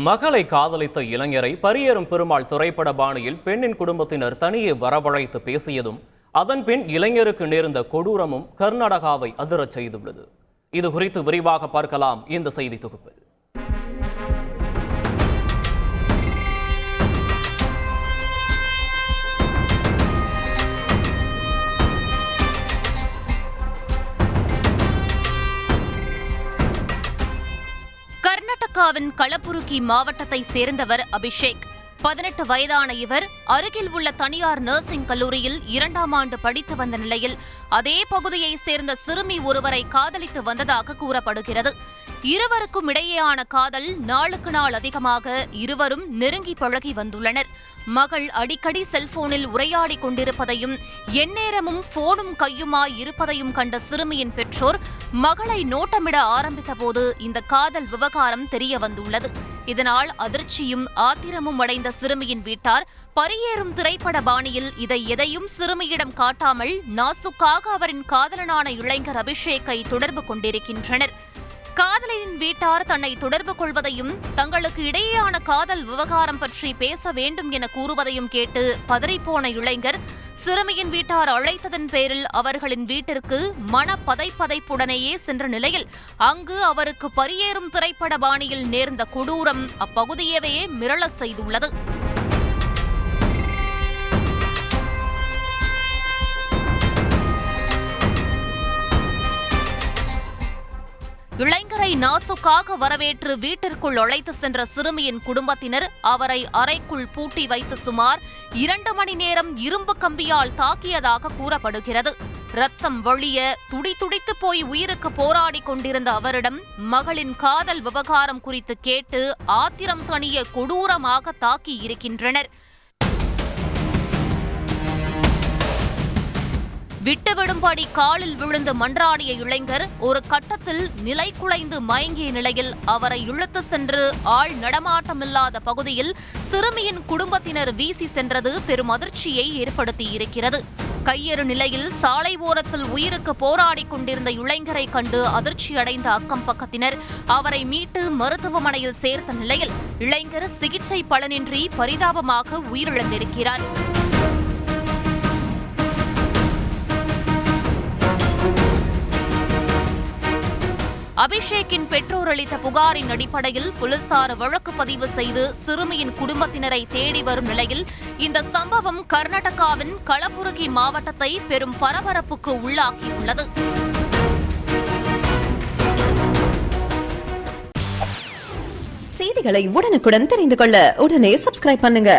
மகளை காதலித்த இளைஞரை பரியேறும் பெருமாள் திரைப்பட பாணியில் பெண்ணின் குடும்பத்தினர் தனியே வரவழைத்து பேசியதும் அதன் பின் இளைஞருக்கு நேர்ந்த கொடூரமும் கர்நாடகாவை அதிரச் செய்துள்ளது. இது குறித்து விரிவாக பார்க்கலாம் இந்த செய்தி தொகுப்பில். கர்நாடகாவின் கலபுருகி மாவட்டத்தை சேர்ந்தவர் அபிஷேக். 18 வயதான இவர் அருகில் உள்ள தனியார் நர்சிங் கல்லூரியில் 2ஆம் ஆண்டு படித்து வந்த நிலையில் அதே பகுதியை சேர்ந்த சிறுமி ஒருவரை காதலித்து வந்ததாக கூறப்படுகிறது. இருவருக்கும் இடையேயான காதல் நாளுக்கு நாள் அதிகமாக இருவரும் நெருங்கி பழகி வந்துள்ளனர். மகள் அடிக்கடி செல்போனில் உரையாடிக் கொண்டிருப்பதையும் எந்நேரமும் போனும் கையுமாய் இருப்பதையும் கண்ட சிறுமியின் பெற்றோர் மகளை நோட்டமிட ஆரம்பித்தபோது இந்த காதல் விவகாரம் தெரிய வந்துள்ளது. இதனால் அதிர்ச்சியும் ஆத்திரமும் அடைந்த சிறுமியின் வீட்டார் பரியேறும் திரைப்பட பாணியில் இதை எதையும் சிறுமியிடம் காட்டாமல் நாசுக்காக அவரின் காதலனான இளைஞர் அபிஷேக்கை தொடர்பு கொண்டிருக்கின்றனர். காதலனின் வீட்டார் தன்னை தொடர்பு கொள்வதையும் தங்களுக்கு இடையேயான காதல் விவகாரம் பற்றி பேச வேண்டும் என கூறுவதையும் கேட்டு பதறிப்போன இளைஞர் சிறுமியின் வீட்டார் அழைத்ததன் பேரில் அவர்களின் வீட்டிற்கு மனப்பதைப்பதைப்புடனேயே சென்ற நிலையில் அங்கு அவருக்கு பரியேறும் திரைப்பட பாணியில் நேர்ந்த கொடூரம் அப்பகுதியவே மிரளச் செய்துள்ளது. இளைஞரை நாசுக்காக வரவேற்று வீட்டிற்குள் அழைத்து சென்ற சிறுமியின் குடும்பத்தினர் அவரை அறைக்குள் பூட்டி வைத்து சுமார் 2 மணி நேரம் இரும்பு கம்பியால் தாக்கியதாக கூறப்படுகிறது. ரத்தம் வழிய துடிதுடித்து போய் உயிருக்கு போராடி கொண்டிருந்த அவரிடம் மகளின் காதல் விவகாரம் குறித்து கேட்டு ஆத்திரம் தணிய கொடூரமாக தாக்கி இருக்கின்றனர். விட்டுவிடும்படி காலில் விழுந்து மன்றாடிய இளைஞர் ஒரு கட்டத்தில் நிலை குலைந்து மயங்கிய நிலையில் அவரை இழுத்து சென்று ஆள் நடமாட்டமில்லாத பகுதியில் சிறுமியின் குடும்பத்தினர் வீசி சென்றது பெரும் அதிர்ச்சியை ஏற்படுத்தியிருக்கிறது. கையறு நிலையில் சாலை ஓரத்தில் உயிருக்கு போராடி கொண்டிருந்த இளைஞரை கண்டு அதிர்ச்சியடைந்த அக்கம் பக்கத்தினர் அவரை மீட்டு மருத்துவமனையில் சேர்த்த நிலையில் இளைஞர் சிகிச்சை பலனின்றி பரிதாபமாக உயிரிழந்திருக்கிறார். அபிஷேக்கின் பெற்றோர் அளித்த புகாரின் அடிப்படையில் போலீசார் வழக்கு பதிவு செய்து சிறுமியின் குடும்பத்தினரை தேடி வரும் நிலையில் இந்த சம்பவம் கர்நாடகாவின் கலபுருகி மாவட்டத்தை பெரும் பரபரப்புக்கு உள்ளாக்கியுள்ளது. செய்திகளை உடனுக்குடன் தெரிந்து கொள்ள உடனே சப்ஸ்கிரைப் பண்ணுங்க.